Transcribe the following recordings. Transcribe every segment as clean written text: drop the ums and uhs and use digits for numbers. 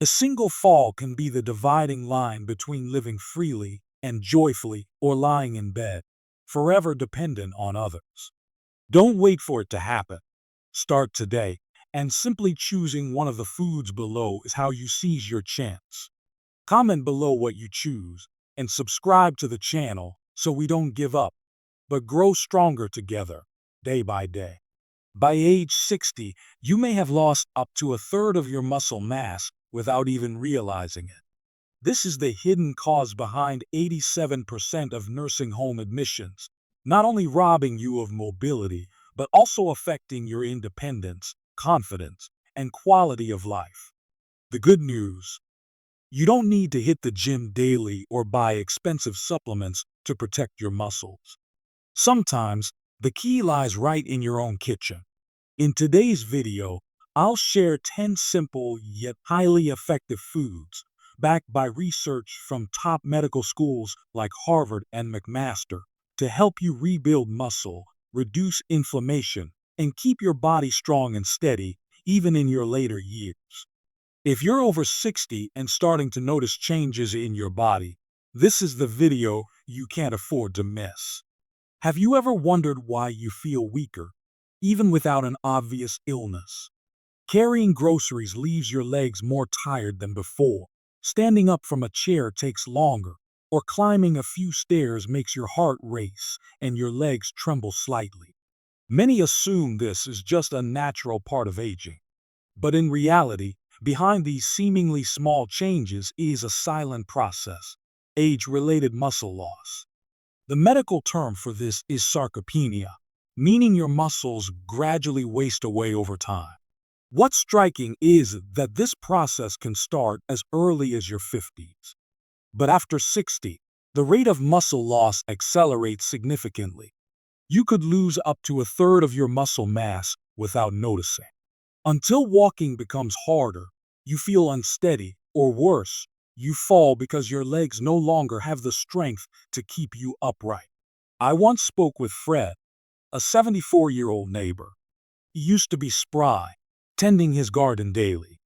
A single fall can be the dividing line between living freely and joyfully or lying in bed, forever dependent on others. Don't wait for it to happen. Start today, and simply choosing one of the foods below is how you seize your chance. Comment below what you choose, and subscribe to the channel so we don't give up, but grow stronger together, day by day. By age 60, you may have lost up to a third of your muscle mass without even realizing it. This is the hidden cause behind 87% of nursing home admissions, not only robbing you of mobility, but also affecting your independence, confidence, and quality of life. The good news: you don't need to hit the gym daily or buy expensive supplements to protect your muscles. Sometimes, the key lies right in your own kitchen. In today's video, I'll share 10 simple yet highly effective foods, backed by research from top medical schools like Harvard and McMaster, to help you rebuild muscle, reduce inflammation, and keep your body strong and steady, even in your later years. If you're over 60 and starting to notice changes in your body, this is the video you can't afford to miss. Have you ever wondered why you feel weaker, even without an obvious illness? Carrying groceries leaves your legs more tired than before. Standing up from a chair takes longer, or climbing a few stairs makes your heart race and your legs tremble slightly. Many assume this is just a natural part of aging. But in reality, behind these seemingly small changes is a silent process: age-related muscle loss. The medical term for this is sarcopenia, meaning your muscles gradually waste away over time. What's striking is that this process can start as early as your 50s. But after 60, the rate of muscle loss accelerates significantly. You could lose up to a third of your muscle mass without noticing. Until walking becomes harder, you feel unsteady, or worse, you fall because your legs no longer have the strength to keep you upright. I once spoke with Fred, a 74-year-old neighbor. He used to be spry, tending his garden daily.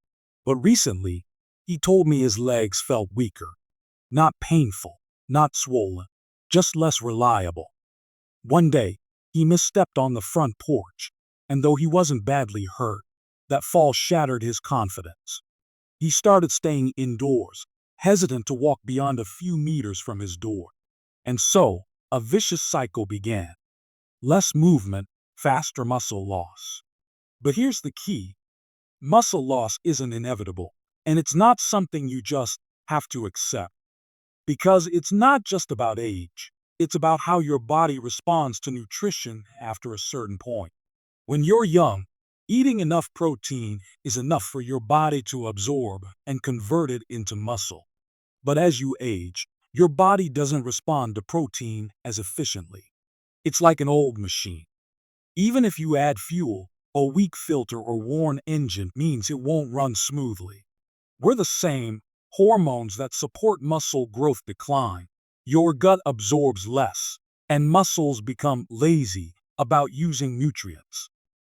But recently, he told me his legs felt weaker. Not painful, not swollen, just less reliable. One day, he misstepped on the front porch, and though he wasn't badly hurt, that fall shattered his confidence. He started staying indoors, hesitant to walk beyond a few meters from his door. And so, a vicious cycle began. Less movement, faster muscle loss. But here's the key: muscle loss isn't inevitable, and it's not something you just have to accept. Because it's not just about age, it's about how your body responds to nutrition after a certain point. When you're young, eating enough protein is enough for your body to absorb and convert it into muscle. But as you age, your body doesn't respond to protein as efficiently. It's like an old machine. Even if you add fuel, a weak filter or worn engine means it won't run smoothly. We're the same. Hormones that support muscle growth decline, your gut absorbs less, and muscles become lazy about using nutrients.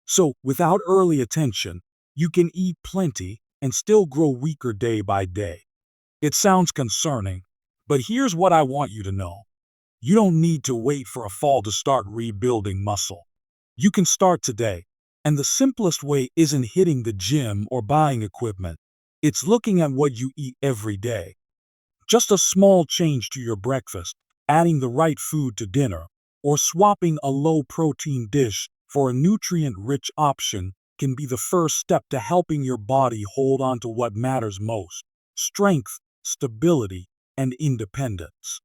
So, without early attention, you can eat plenty and still grow weaker day by day. It sounds concerning, but here's what I want you to know. You don't need to wait for a fall to start rebuilding muscle. You can start today, and the simplest way isn't hitting the gym or buying equipment. It's looking at what you eat every day. Just a small change to your breakfast, adding the right food to dinner, or swapping a low-protein dish for a nutrient-rich option can be the first step to helping your body hold on to what matters most: strength, stability, and independence.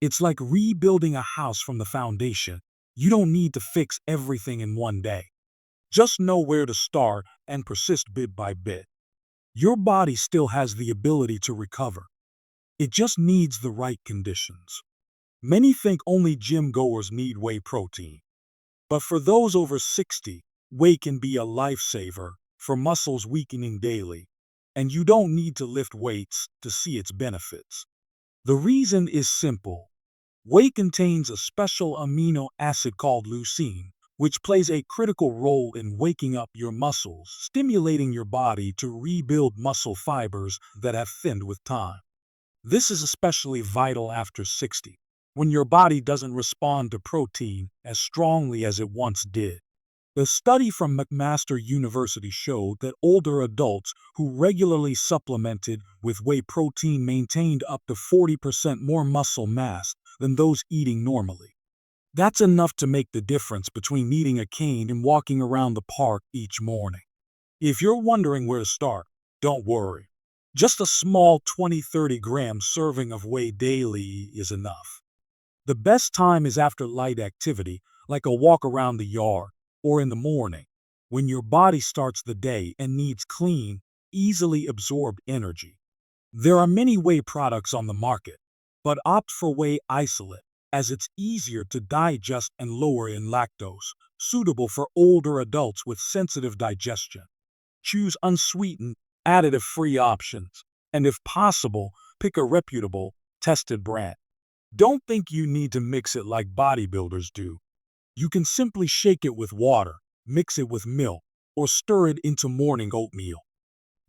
It's like rebuilding a house from the foundation. You don't need to fix everything in one day. Just know where to start and persist bit by bit. Your body still has the ability to recover. It just needs the right conditions. Many think only gym goers need whey protein. But for those over 60, whey can be a lifesaver for muscles weakening daily. And you don't need to lift weights to see its benefits. The reason is simple. Whey contains a special amino acid called leucine, which plays a critical role in waking up your muscles, stimulating your body to rebuild muscle fibers that have thinned with time. This is especially vital after 60, when your body doesn't respond to protein as strongly as it once did. A study from McMaster University showed that older adults who regularly supplemented with whey protein maintained up to 40% more muscle mass than those eating normally. That's enough to make the difference between needing a cane and walking around the park each morning. If you're wondering where to start, don't worry. Just a small 20-30 gram serving of whey daily is enough. The best time is after light activity, like a walk around the yard, or in the morning, when your body starts the day and needs clean, easily absorbed energy. There are many whey products on the market, but opt for whey isolate, as it's easier to digest and lower in lactose, suitable for older adults with sensitive digestion. Choose unsweetened, additive-free options, and if possible, pick a reputable, tested brand. Don't think you need to mix it like bodybuilders do. You can simply shake it with water, mix it with milk, or stir it into morning oatmeal.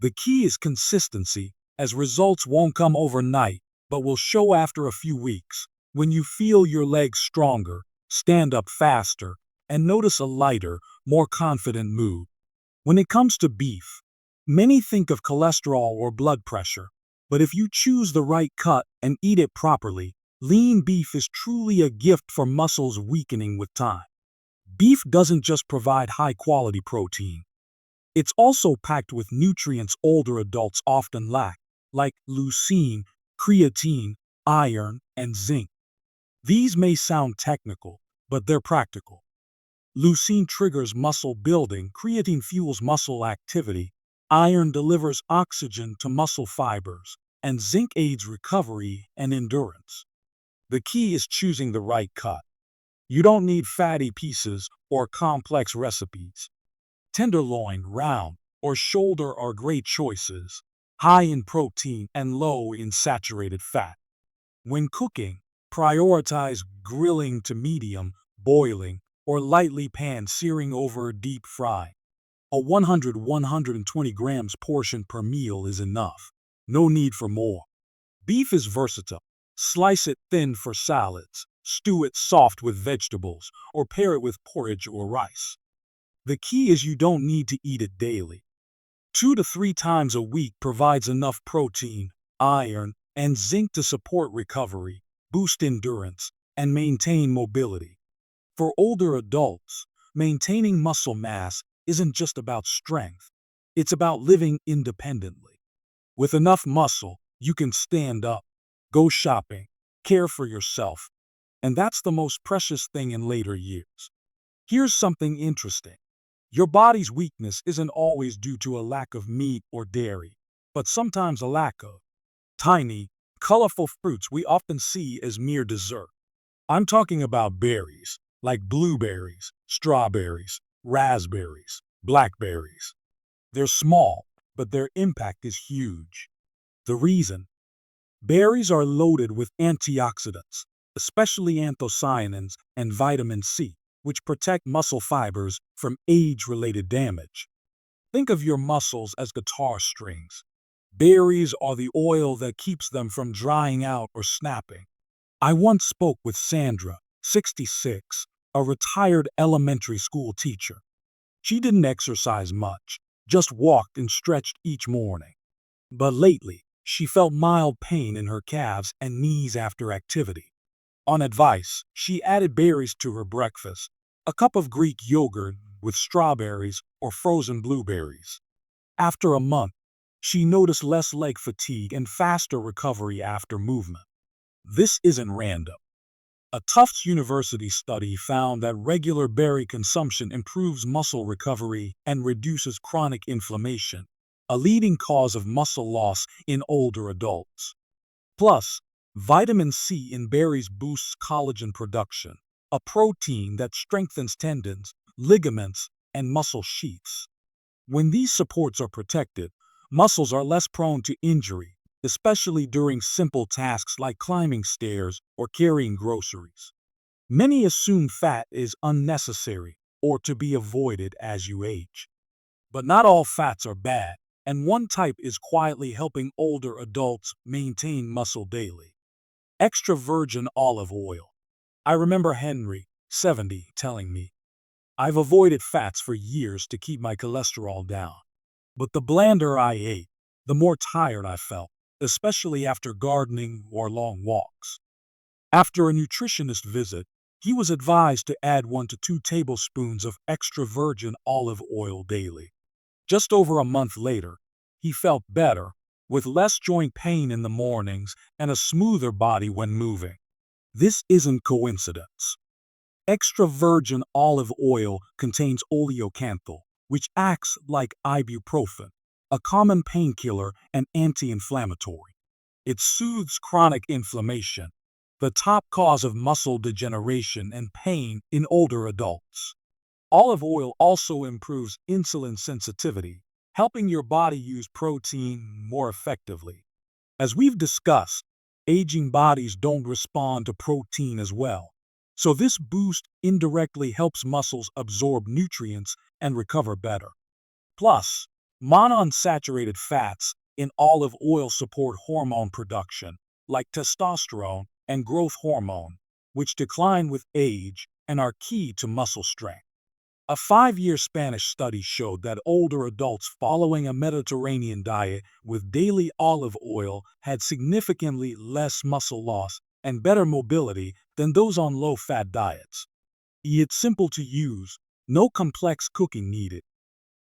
The key is consistency, as results won't come overnight, but will show after a few weeks. When you feel your legs stronger, stand up faster, and notice a lighter, more confident mood. When it comes to beef, many think of cholesterol or blood pressure, but if you choose the right cut and eat it properly, lean beef is truly a gift for muscles weakening with time. Beef doesn't just provide high-quality protein. It's also packed with nutrients older adults often lack, like leucine, creatine, iron, and zinc. These may sound technical, but they're practical. Leucine triggers muscle building, creatine fuels muscle activity, iron delivers oxygen to muscle fibers, and zinc aids recovery and endurance. The key is choosing the right cut. You don't need fatty pieces or complex recipes. Tenderloin, round, or shoulder are great choices, high in protein and low in saturated fat. When cooking, prioritize grilling to medium, boiling, or lightly pan-searing over deep fry. A 100-120 grams portion per meal is enough. No need for more. Beef is versatile. Slice it thin for salads, stew it soft with vegetables, or pair it with porridge or rice. The key is you don't need to eat it daily. 2 to 3 times a week provides enough protein, iron, and zinc to support recovery, boost endurance, and maintain mobility. For older adults, maintaining muscle mass isn't just about strength. It's about living independently. With enough muscle, you can stand up, go shopping, care for yourself, and that's the most precious thing in later years. Here's something interesting. Your body's weakness isn't always due to a lack of meat or dairy, but sometimes a lack of tiny, colorful fruits we often see as mere dessert. I'm talking about berries, like blueberries, strawberries, raspberries, blackberries. They're small, but their impact is huge. The reason? Berries are loaded with antioxidants, especially anthocyanins and vitamin C, which protect muscle fibers from age-related damage. Think of your muscles as guitar strings. Berries are the oil that keeps them from drying out or snapping. I once spoke with Sandra, 66, a retired elementary school teacher. She didn't exercise much, just walked and stretched each morning. But lately, she felt mild pain in her calves and knees after activity. On advice, she added berries to her breakfast, a cup of Greek yogurt with strawberries or frozen blueberries. After a month, she noticed less leg fatigue and faster recovery after movement. This isn't random. A Tufts University study found that regular berry consumption improves muscle recovery and reduces chronic inflammation, a leading cause of muscle loss in older adults. Plus, vitamin C in berries boosts collagen production, a protein that strengthens tendons, ligaments, and muscle sheaths. When these supports are protected, muscles are less prone to injury, especially during simple tasks like climbing stairs or carrying groceries. Many assume fat is unnecessary, or to be avoided as you age. But not all fats are bad, and one type is quietly helping older adults maintain muscle daily. Extra virgin olive oil. I remember Henry, 70, telling me, I've avoided fats for years to keep my cholesterol down. But the blander I ate, the more tired I felt, especially after gardening or long walks. After a nutritionist visit, he was advised to add 1 to 2 tablespoons of extra virgin olive oil daily. Just over a month later, he felt better, with less joint pain in the mornings and a smoother body when moving. This isn't coincidence. Extra virgin olive oil contains oleocanthal, which acts like ibuprofen, a common painkiller and anti-inflammatory. It soothes chronic inflammation, the top cause of muscle degeneration and pain in older adults. Olive oil also improves insulin sensitivity, helping your body use protein more effectively. As we've discussed, aging bodies don't respond to protein as well, so this boost indirectly helps muscles absorb nutrients and recover better. Plus, monounsaturated fats in olive oil support hormone production, like testosterone and growth hormone, which decline with age and are key to muscle strength. A 5-year Spanish study showed that older adults following a Mediterranean diet with daily olive oil had significantly less muscle loss and better mobility than those on low-fat diets. It's simple to use, no complex cooking needed.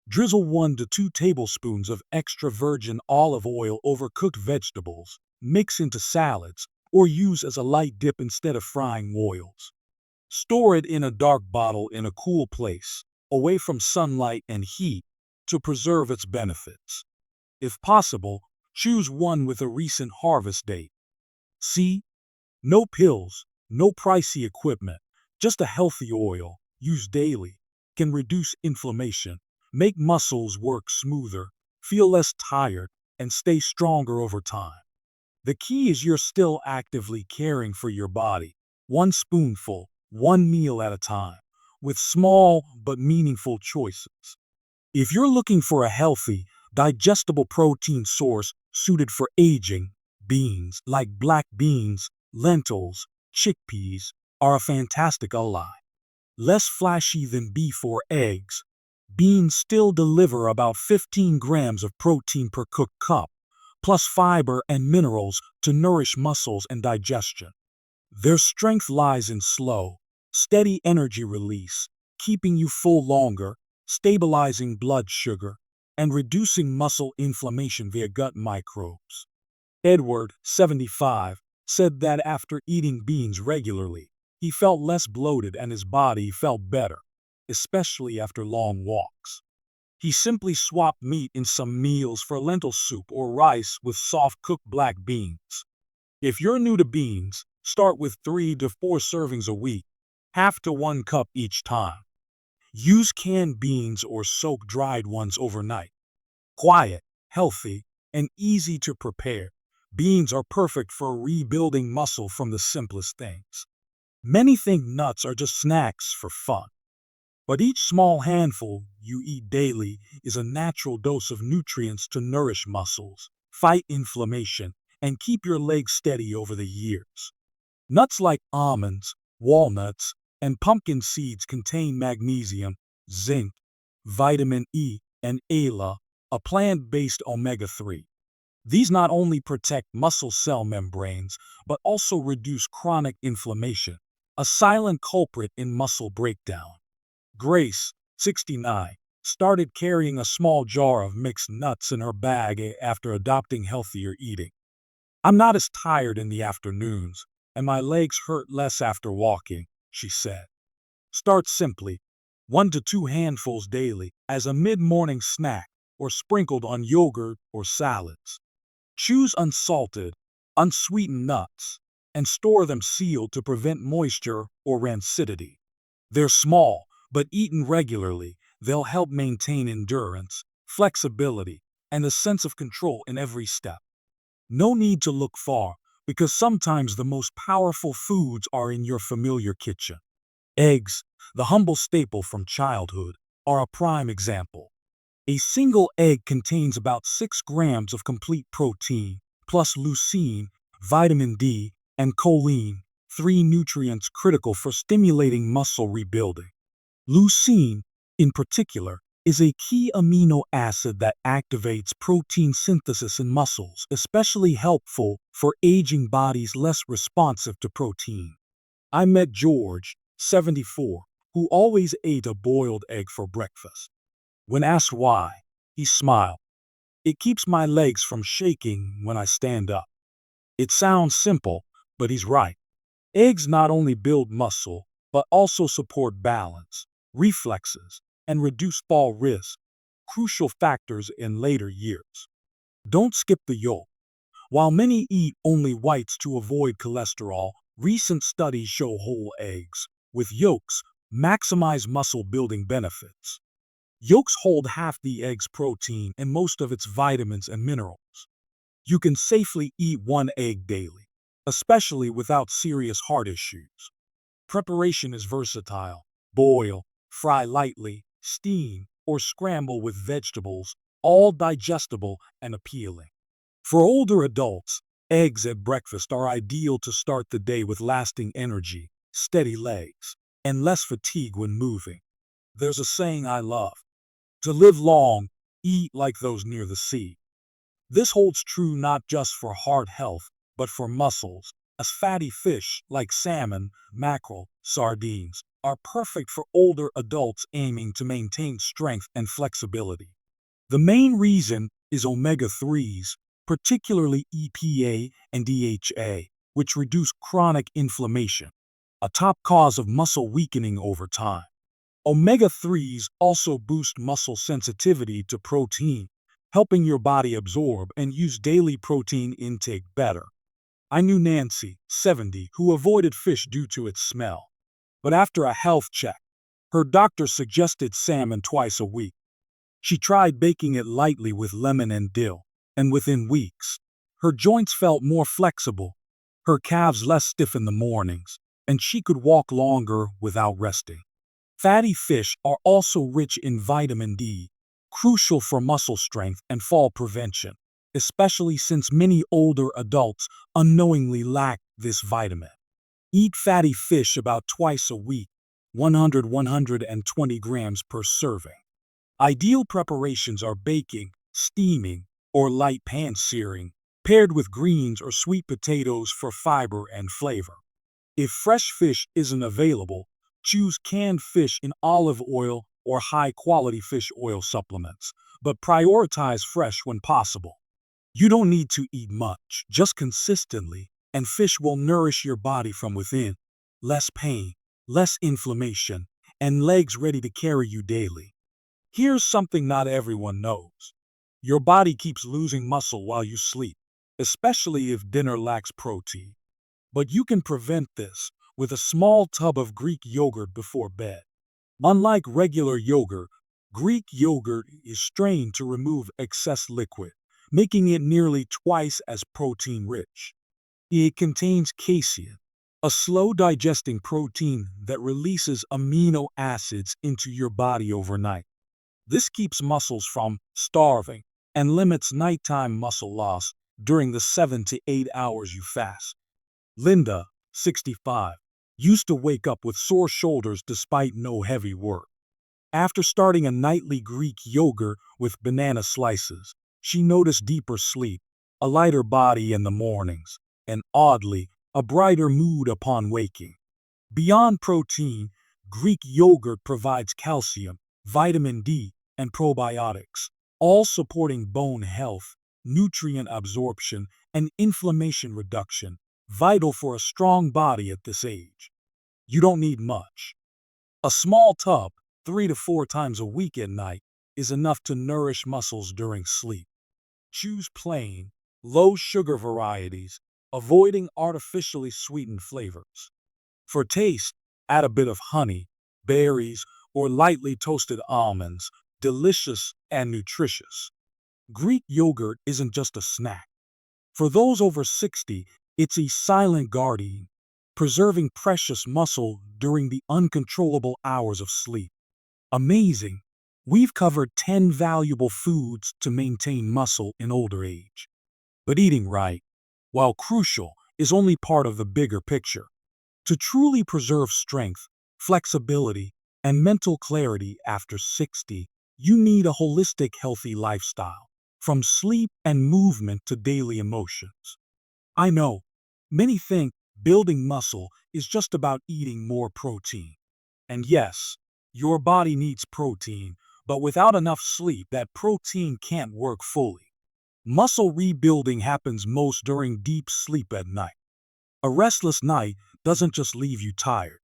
Drizzle 1 to 2 tablespoons of extra virgin olive oil over cooked vegetables, mix into salads, or use as a light dip instead of frying oils. Store it in a dark bottle in a cool place, away from sunlight and heat, to preserve its benefits. If possible, choose one with a recent harvest date. See? No pills, no pricey equipment, just a healthy oil, used daily, can reduce inflammation, make muscles work smoother, feel less tired, and stay stronger over time. The key is you're still actively caring for your body, one spoonful, one meal at a time, with small but meaningful choices. If you're looking for a healthy, digestible protein source suited for aging, beans like black beans, lentils, chickpeas are a fantastic ally. Less flashy than beef or eggs, beans still deliver about 15 grams of protein per cooked cup, plus fiber and minerals to nourish muscles and digestion. Their strength lies in slow, steady energy release, keeping you full longer, stabilizing blood sugar, and reducing muscle inflammation via gut microbes. Edward, 75, said that after eating beans regularly, he felt less bloated and his body felt better, especially after long walks. He simply swapped meat in some meals for lentil soup or rice with soft cooked black beans. If you're new to beans, start with 3 to 4 servings a week, half to 1 cup each time. Use canned beans or soak dried ones overnight. Quiet, healthy, and easy to prepare, beans are perfect for rebuilding muscle from the simplest things. Many think nuts are just snacks for fun, but each small handful you eat daily is a natural dose of nutrients to nourish muscles, fight inflammation, and keep your legs steady over the years. Nuts like almonds, walnuts, and pumpkin seeds contain magnesium, zinc, vitamin E, and ALA, a plant-based omega-3. These not only protect muscle cell membranes, but also reduce chronic inflammation, a silent culprit in muscle breakdown. Grace, 69, started carrying a small jar of mixed nuts in her bag after adopting healthier eating. I'm not as tired in the afternoons, and my legs hurt less after walking, she said. Start simply, 1 to 2 handfuls daily as a mid-morning snack or sprinkled on yogurt or salads. Choose unsalted, unsweetened nuts and store them sealed to prevent moisture or rancidity. They're small, but eaten regularly, they'll help maintain endurance, flexibility, and a sense of control in every step. No need to look far, because sometimes the most powerful foods are in your familiar kitchen. Eggs, the humble staple from childhood, are a prime example. A single egg contains about 6 grams of complete protein, plus leucine, vitamin D, and choline, 3 nutrients critical for stimulating muscle rebuilding. Leucine, in particular, is a key amino acid that activates protein synthesis in muscles, especially helpful for aging bodies less responsive to protein. I met George, 74, who always ate a boiled egg for breakfast. When asked why, he smiled. It keeps my legs from shaking when I stand up. It sounds simple, but he's right. Eggs not only build muscle, but also support balance, reflexes, and reduce fall risk, crucial factors in later years. Don't skip the yolk. While many eat only whites to avoid cholesterol, recent studies show whole eggs, with yolks, maximize muscle building benefits. Yolks hold half the egg's protein and most of its vitamins and minerals. You can safely eat one egg daily, especially without serious heart issues. Preparation is versatile. Boil, fry lightly, steam, or scramble with vegetables, all digestible and appealing. For older adults, eggs at breakfast are ideal to start the day with lasting energy, steady legs, and less fatigue when moving. There's a saying I love: to live long, eat like those near the sea. This holds true not just for heart health, but for muscles, as fatty fish like salmon, mackerel, sardines are perfect for older adults aiming to maintain strength and flexibility. The main reason is omega-3s, particularly EPA and DHA, which reduce chronic inflammation, a top cause of muscle weakening over time. Omega-3s also boost muscle sensitivity to protein, helping your body absorb and use daily protein intake better. I knew Nancy, 70, who avoided fish due to its smell. But after a health check, her doctor suggested salmon twice a week. She tried baking it lightly with lemon and dill, and within weeks, her joints felt more flexible, her calves less stiff in the mornings, and she could walk longer without resting. Fatty fish are also rich in vitamin D, crucial for muscle strength and fall prevention, especially since many older adults unknowingly lack this vitamin. Eat fatty fish about twice a week, 100-120 grams per serving. Ideal preparations are baking, steaming, or light pan searing, paired with greens or sweet potatoes for fiber and flavor. If fresh fish isn't available, choose canned fish in olive oil or high-quality fish oil supplements, but prioritize fresh when possible. You don't need to eat much, just consistently, and fish will nourish your body from within. Less pain, less inflammation, and legs ready to carry you daily. Here's something not everyone knows. Your body keeps losing muscle while you sleep, especially if dinner lacks protein. But you can prevent this with a small tub of Greek yogurt before bed. Unlike regular yogurt, Greek yogurt is strained to remove excess liquid, making it nearly twice as protein-rich. It contains casein, a slow-digesting protein that releases amino acids into your body overnight. This keeps muscles from starving and limits nighttime muscle loss during the 7 to 8 hours you fast. Linda, 65, used to wake up with sore shoulders despite no heavy work. After starting a nightly Greek yogurt with banana slices, she noticed deeper sleep, a lighter body in the mornings, and oddly, a brighter mood upon waking. Beyond protein, Greek yogurt provides calcium, vitamin D, and probiotics, all supporting bone health, nutrient absorption, and inflammation reduction, vital for a strong body at this age. You don't need much. A small tub, 3 to 4 times a week at night, is enough to nourish muscles during sleep. Choose plain, low-sugar varieties, avoiding artificially sweetened flavors. For taste, add a bit of honey, berries, or lightly toasted almonds, delicious and nutritious. Greek yogurt isn't just a snack. For those over 60, it's a silent guardian, preserving precious muscle during the uncontrollable hours of sleep. Amazing! We've covered 10 valuable foods to maintain muscle in older age. But eating right, while crucial, is only part of the bigger picture. To truly preserve strength, flexibility, and mental clarity after 60, you need a holistic, healthy lifestyle, from sleep and movement to daily emotions. I know, many think building muscle is just about eating more protein. And yes, your body needs protein, but without enough sleep, that protein can't work fully. Muscle rebuilding happens most during deep sleep at night. A restless night doesn't just leave you tired.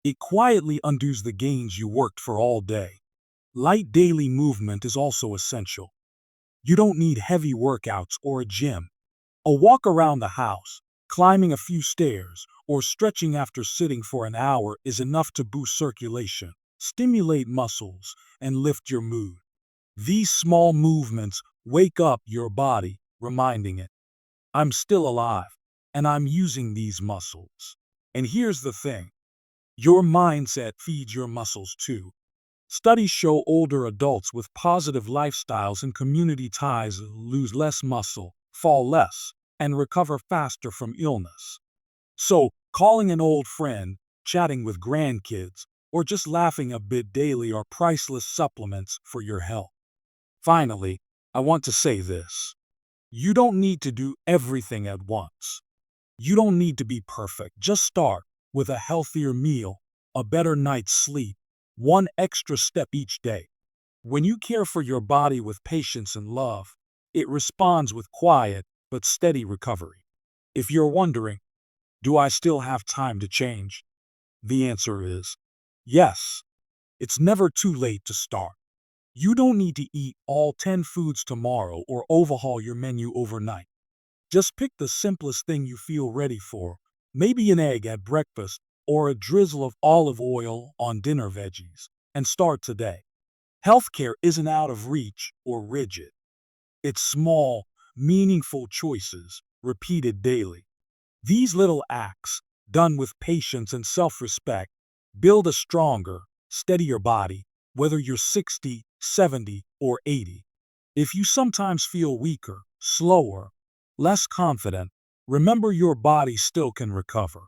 It quietly undoes the gains you worked for all day. Light daily movement is also essential. You don't need heavy workouts or a gym. A walk around the house, climbing a few stairs, or stretching after sitting for an hour is enough to boost circulation, stimulate muscles, and lift your mood. These small movements wake up your body, reminding it, I'm still alive, and I'm using these muscles. And here's the thing, your mindset feeds your muscles too. Studies show older adults with positive lifestyles and community ties lose less muscle, fall less, and recover faster from illness. So, calling an old friend, chatting with grandkids, or just laughing a bit daily are priceless supplements for your health. Finally, I want to say this. You don't need to do everything at once. You don't need to be perfect. Just start with a healthier meal, a better night's sleep, one extra step each day. When you care for your body with patience and love, it responds with quiet but steady recovery. If you're wondering, do I still have time to change? The answer is yes. It's never too late to start. You don't need to eat all 10 foods tomorrow or overhaul your menu overnight. Just pick the simplest thing you feel ready for, maybe an egg at breakfast or a drizzle of olive oil on dinner veggies, and start today. Healthcare isn't out of reach or rigid. It's small, meaningful choices repeated daily. These little acts, done with patience and self-respect, build a stronger, steadier body, whether you're 60, 70, or 80. If you sometimes feel weaker, slower, less confident, remember your body still can recover.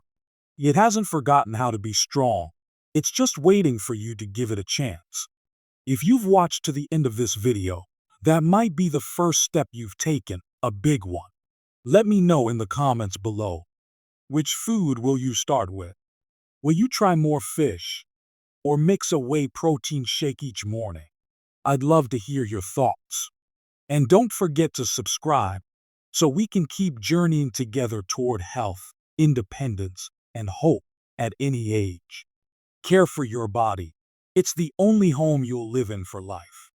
It hasn't forgotten how to be strong. It's just waiting for you to give it a chance. If you've watched to the end of this video, that might be the first step you've taken, a big one. Let me know in the comments below. Which food will you start with? Will you try more fish? Or mix a whey protein shake each morning? I'd love to hear your thoughts. And don't forget to subscribe so we can keep journeying together toward health, independence, and hope at any age. Care for your body. It's the only home you'll live in for life.